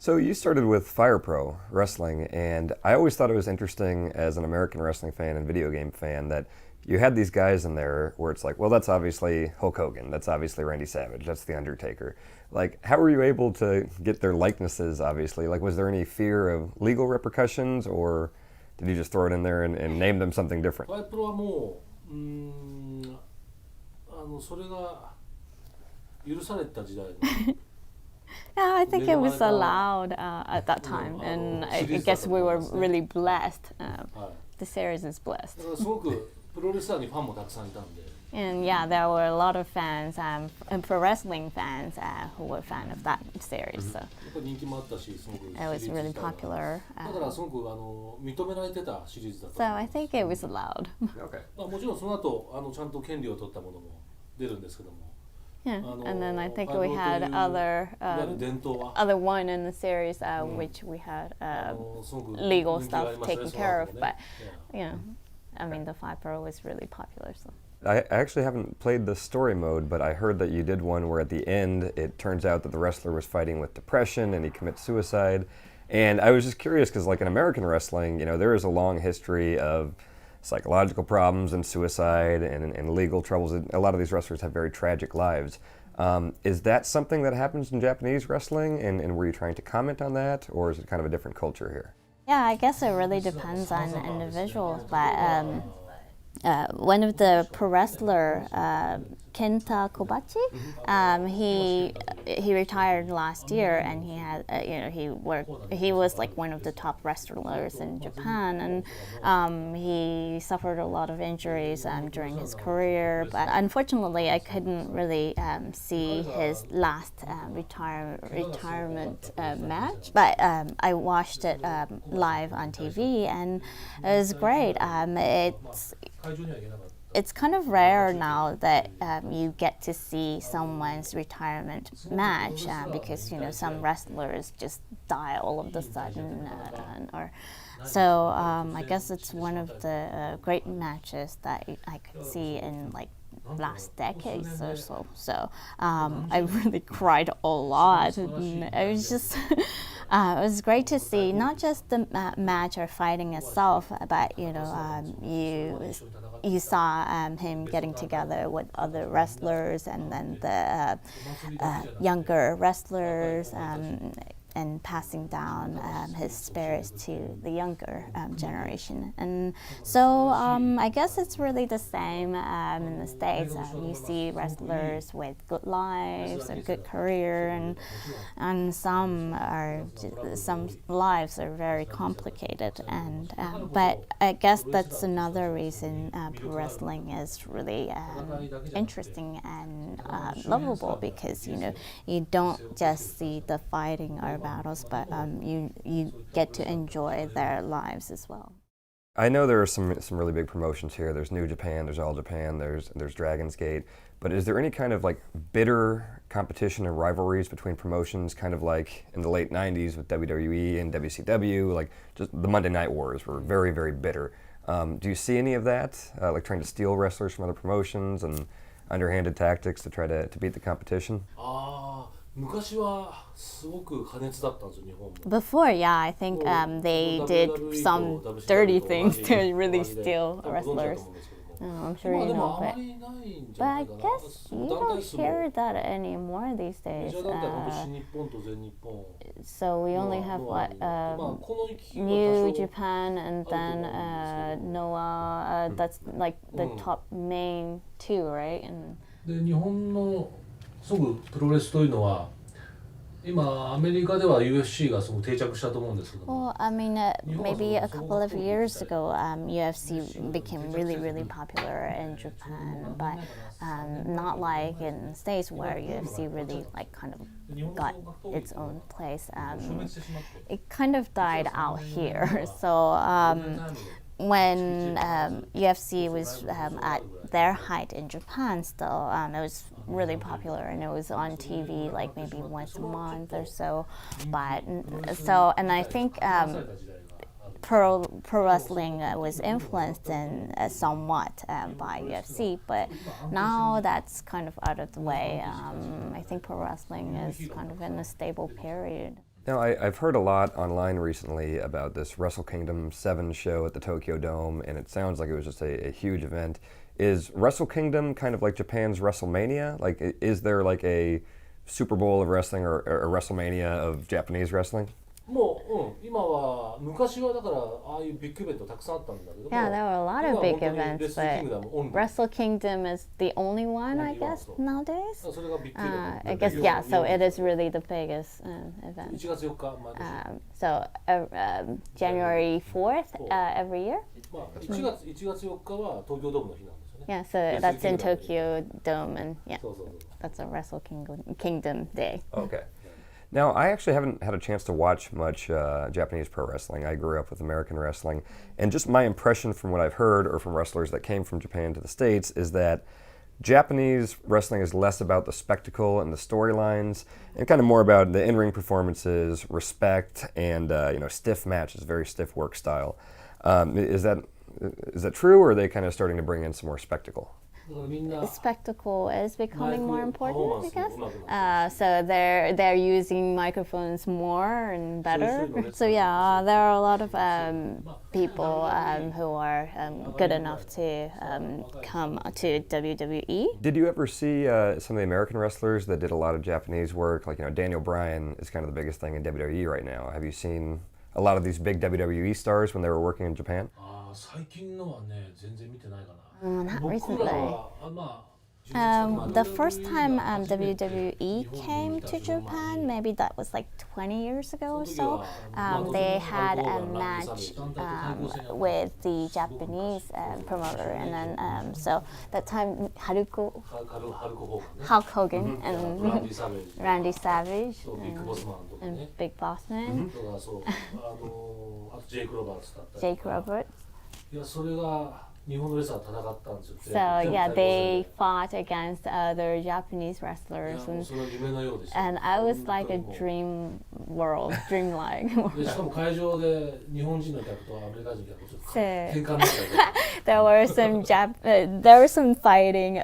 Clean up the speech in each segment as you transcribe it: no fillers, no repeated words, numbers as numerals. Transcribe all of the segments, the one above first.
So you started with Fire Pro Wrestling, and I always thought it was interesting as an American wrestling fan and video game fan that you had these guys in there where it's like, well, that's obviously Hulk Hogan, that's obviously Randy Savage, that's The Undertaker. Like, how were you able to get their likenesses, obviously? Like, was there any fear of legal repercussions, or did you just throw it in there and name them something different? ファイプロはもう、それが許された時代 Yeah, I think it was allowed at that time, and I guess we were really blessed. The series is blessed. すごくプロレスラーにファンもたくさんいたんで And yeah, there were a lot of fans, and pro wrestling fans who were fan of that series. So やっぱり人気もあったし、すごく it was really popular. だからすごく認められてたシリーズだった So I think it was allowed. Okay. まあもちろんその後ちゃんと権利を取ったものも出るんですけども Yeah, and then I think we had other いわゆる伝統は other one in the series which we had すごく legal 人気があ stuff りますね taken その care 後 of, も but ね you know, I mean the Five Pro was really popular. So I actually haven't played the story mode, but I heard that you did one where at the end it turns out that the wrestler was fighting with depression and he commits suicide. And I was just curious because, like in American wrestling, you know, there is a long history of psychological problems and suicide and legal troubles. A lot of these wrestlers have very tragic lives. Is that something that happens in Japanese wrestling? And were you trying to comment on that, or is it kind of a different culture here? yeah, I guess it really depends on the individuals, but one of the pro wrestler, Kenta Kobachi, he retired last year, and he had he was like one of the top wrestlers in Japan, and he suffered a lot of injuries during his career. But unfortunately, I couldn't really see his last retirement match. But I watched it live on TV, and it was great. It's kind of rare now that you get to see someone's retirement match because some wrestlers just die all of a sudden, so I guess it's one of the great matches that I could see in like last decades or so. So I really cried a lot. And it was just it was great to see not just the match or fighting itself, but you saw him getting together with other wrestlers, and then the younger wrestlers, and passing down his spirits to the younger generation. And so I guess it's really the same in the States. You see wrestlers with good lives and good career, and some lives are very complicated. And but I guess that's another reason pro wrestling is really interesting and lovable, because you don't just see the fighting or battles, but you get to enjoy their lives as well. I know there are some really big promotions here. There's New Japan, there's All Japan, there's Dragon's Gate. But is there any kind of like bitter competition and rivalries between promotions, kind of like in the late 90s with WWE and WCW? Like just the Monday Night Wars were very, very bitter. Do you see any of that, like trying to steal wrestlers from other promotions and underhanded tactics to try to beat the competition? 昔はすごく過熱だったんですよ、日本も。 Before, yeah, I think they did some dirty things to really steal wrestlers. I'm sure you know, but I guess you don't hear that anymore these days. So we only have what New Japan, and then Noah. That's like the top main two, right? And で日本のすごくプロレスというのは今アメリカでは UFC がすごく定着したと思うんですけども。 Well, I mean, maybe a couple of years ago, UFC became really, really popular in Japan, but not like in the States where UFC really like kind of got its own place. It kind of died out here. So when UFC was at their height in Japan still, it was really popular, and it was on TV like maybe once a month or so. But and I think pro wrestling was influenced in somewhat by UFC, but now that's kind of out of the way. I think pro wrestling is kind of in a stable period. Now, I've heard a lot online recently about this Wrestle Kingdom 7 show at the Tokyo Dome, and it sounds like it was just a huge event. Is Wrestle Kingdom kind of like Japan's WrestleMania? Like, is there like a Super Bowl of wrestling or a WrestleMania of Japanese wrestling? もう、今は昔はだからああいうビッグイベントたくさんあったんだけども Yeah, there were a lot 今 of は big 本当に events, レスリングダムオン but リー Wrestle Kingdom is the only one, I Only one, guess, so. nowadays. それがビッグイベント I guess, yeah, so it is really the biggest event. 1月4日毎年 So January 4th every year. まあ1月4日は東京ドームの日なんですよね Yeah, so that's in Tokyo Dome, and yeah, そうそうそう that's a Wrestle Kingdom Day. Okay. Now, I actually haven't had a chance to watch much Japanese pro wrestling. I grew up with American wrestling. And just my impression from what I've heard or from wrestlers that came from Japan to the States is that Japanese wrestling is less about the spectacle and the storylines and kind of more about the in-ring performances, respect, and stiff matches, very stiff work style. Is that true, or are they kind of starting to bring in some more spectacle? だからみんな The spectacle is becoming more important, I guess. パフォーマンスも上手くなって So they're using microphones more and better. So So yeah, there are a lot of people who are good enough to come to WWE. Did you ever see some of the American wrestlers that did a lot of Japanese work? Like, Daniel Bryan is kind of the biggest thing in WWE right now. Have you seen a lot of these big WWE stars when they were working in Japan? ああ最近のはね全然見てないかな Not 僕 recently. らはまあ The first time WWE came to Japan, maybe that was like 20 years ago or so, they had a match with the Japanese promoter, and then so that time Hulk Hogan and ランディ・サベージ Randy Savage とビッグボスマンとか and ね Big Boss Man, とかそうあとジェイク・ロバーツだったり Jake Roberts. いやそれが日本のレスラーと戦ったんですよ So yeah, they fought against other Japanese wrestlers, もう and それは夢のようでした and I was like a 本当にもう dream world, dreamlike. でしかも会場で日本人の客とアメリカ人の客ちょっとそう喧嘩になったり There were some there was some fighting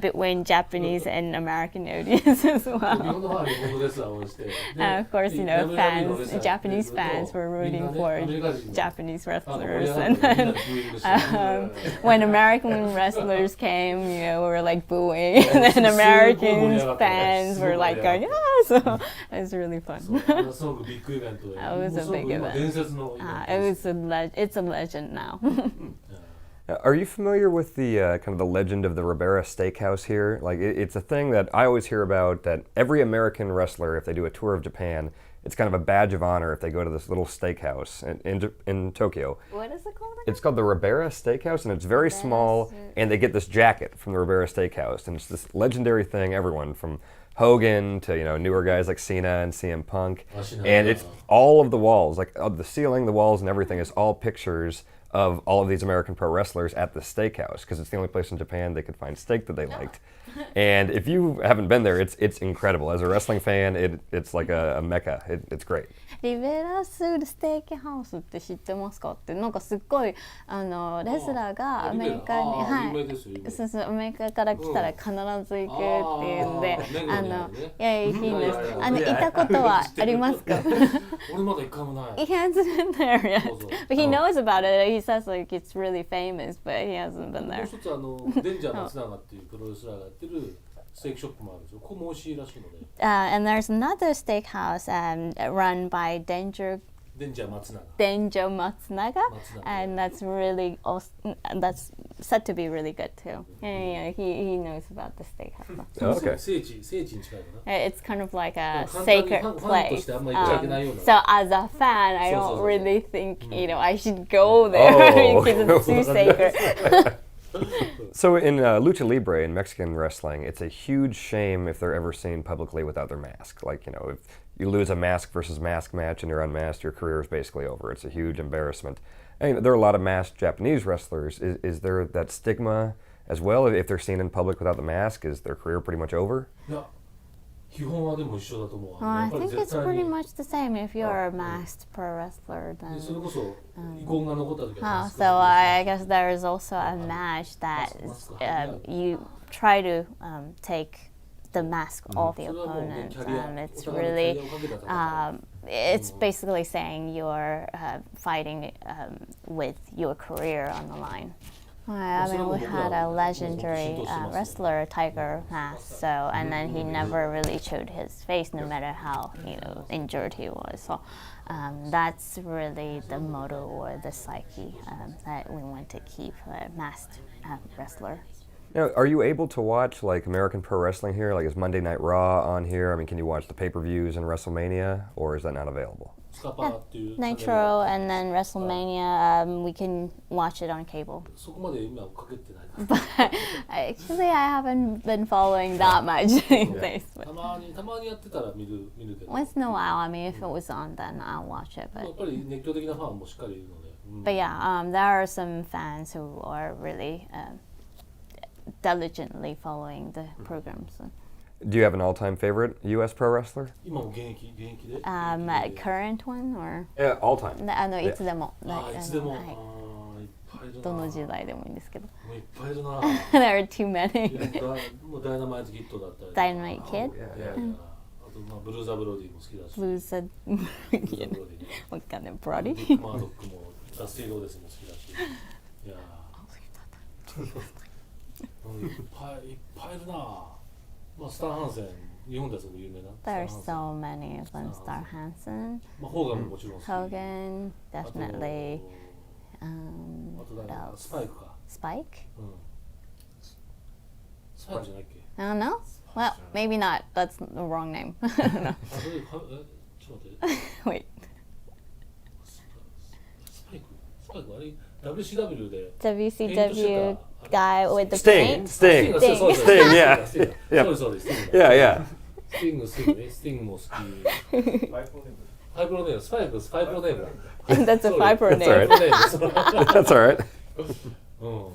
between Japanese and American audience as 日 well. 本のファンは日本のレスラーを応援してで Of course, you know, WWE のレスラー Japanese やってる fans と were みんな rooting ね for アメリカ人の Japanese 盛り wrestlers, 上がっ and てみんな then でブーイングして when American wrestlers came, we were like booing, and then American fans were like going, "Ah!" So it was really fun. そうあれはすごくビッグイベントで That was a もうすごく big 今 event. 伝説のイベント It です was it's a legend now. Are you familiar with the kind of the legend of the Ribera Steakhouse here? Like, it's a thing that I always hear about, that every American wrestler, if they do a tour of Japan, it's kind of a badge of honor if they go to this little steakhouse in Tokyo. What is it called? It's called the Ribera Steakhouse, and it's very small, and they get this jacket from the Ribera Steakhouse, and it's this legendary thing. Everyone from Hogan to newer guys like Cena and CM Punk, and it's all of the walls, like the ceiling, the walls, and everything is all pictures of all of these American pro wrestlers at the steakhouse, because it's the only place in Japan they could find steak that they liked. And if you haven't been there, it's incredible. As a wrestling fan, it's like a mecca. It's great. リベラスステーキハウスって知ってますかって、なんかすっごいレスラーがアメリカに、有名ですよ有名そうそう、アメリカから来たら必ず行くっていうんで、いやいいんです。行ったことはありますか？俺まだ一回もない He hasn't been there yet, そうそう but he knows about it. He says like it's really famous, but he hasn't been もう there. 一つデンジャー松永っていうプロレスラーがやってるステーキショップもあるんですよここも美味しいらしいので And there's another steakhouse run by Danger デンジャー松永 Denjo Matsunaga, Matsunaga. and that's said to be really good too. Yeah, he knows about the steakhouse. Oh, okay. 聖地に近いかな It's kind of like a 簡単に sacred ファンと place. してあんまり行っちゃいけないような So as a fan, I So, don't really think I should go there Oh. because it's too sacred. So in Lucha Libre, in Mexican wrestling, it's a huge shame if they're ever seen publicly without their mask. Like, if you lose a mask versus mask match and you're unmasked, your career is basically over. It's a huge embarrassment. And there are a lot of masked Japanese wrestlers. Is there that stigma as well? If they're seen in public without the mask, is their career pretty much over? いや基本はでも一緒だと思う I やっぱり think 絶 it's 対 pretty に much the same if you're a masked pro wrestler. でそれ Then こそ遺恨が残った時は so I guess there is also a match that you try to take the mask of the それはもうね opponent. キャリア It's お互いのキャ really リアをかけた戦い it's basically saying you're fighting with your career on the line. I mean, we had a legendary wrestler, Tiger Mask, so and then he never really showed his face, no matter how injured he was. So that's really the motto or the psyche that we want to keep a masked wrestler. Now, are you able to watch like American Pro Wrestling here? Like, is Monday Night Raw on here? I mean, can you watch the pay-per-views and WrestleMania, or is that not available? スカパーっていう Nitro and then WrestleMania, we can watch it on cable. そこまで今追っかけてない But actually, I haven't been following that much in Facebook. たまにやってたら見るけど Once in a while, I mean, if it was on, then I'll watch it. やっぱり熱狂的なファンもしっかりいるので、But yeah, there are some fans who are really diligently following the programs. Do you have an all-time favorite U.S. pro wrestler? 今も現役で Current one or? Yeah, all-time. いつでも。いつでも、はいいっぱいいるなどの時代でもいいんですけど。もういっぱいいるな There are too many. もうダイナマイトキットだったり Dynamite Kid? いやいやあと、ブルーザ・ブロディも好きだし Blues ブルーザ・ブロディねわかんない。ディ Brody? ック・マードックもダスティ・ローデスも好きだしいやいっぱいいるなまあスター・ハンセン日本ではすごく有名な There are スター・ハン so many of them. Star Hansen, センまあホーガンももちろん好き Hogan, あと definitely. あと What 誰だ else? スパイクか Spike? うんスパイクじゃないっけ I don't know. Well, maybe not. That's the wrong name. あそれちょっと待って Wait. スパイクあれ WCW で WCW guy with the Sting. paint? Sting. Sting. Sting, yeah. そうです Yeah, yeah. スティングねスティングも好きファイプロネームスパイプロネーム That's a Viper That's all name. right. That's all right. うん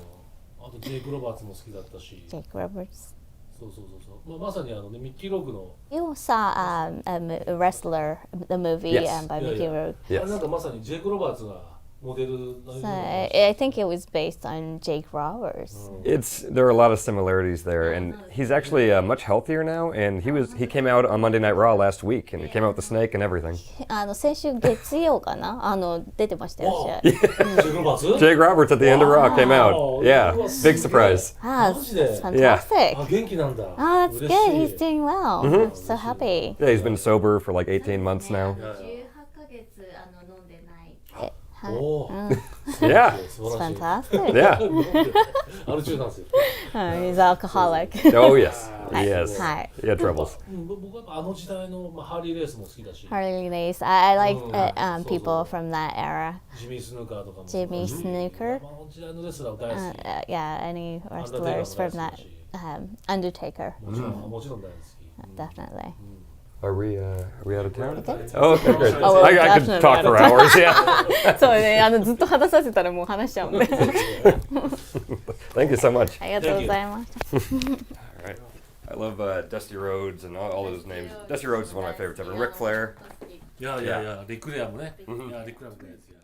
あとジェイク・ロバーツも好きだったし Jake Roberts. そうまあまさにミッキー・ロークの You saw a wrestler, the movie Yes. by いやい Mickey や Rourke. あれ Yes. なんかまさにジェイク・ロバーツがモデルのよう So な I think it was based on Jake Roberts. There are a lot of similarities there, and he's actually much healthier now. And he came out on Monday Night Raw last week, and he came out with the snake and everything. 先週月曜かな出てましたよ、試合。ジェイク・ロバーツ Jake Roberts at the end of Raw came out. Wow. Yeah, Wow. big surprise. Ah, マジで it's fantastic. あ元気なんだ Oh, that's 嬉 good. しい He's doing well. I'm so happy. Yeah, he's been sober for like 18 months now. おー Yeah, 素晴 It's らしい fantastic. yeah. アル中なんですよ He's alcoholic. Oh yes, はい yes. はい He had troubles. 僕は時代のハーリーレースも好きだし Harley Race. I like so- people from that era. ジミー・スヌーカーとかも Jimmy Snooker. あの時代のレスラー大好き Yeah, any アンダーテイカーも wrestlers 大 from 好き that. だし Undertaker, もちろん大好き definitely. Are we out of town? Oh, okay, great. Oh, we're I could definitely talk out for of town. hours. Yeah. そうね、ずっと話させたらもう話しちゃうんで。 Thank you so much. ありがとうございました。 All right. I love Dusty Rhodes and all those names. Dusty Rhodes is one of my favorites ever. Ric Flair. いやリクレアもねいやリクレアも大好き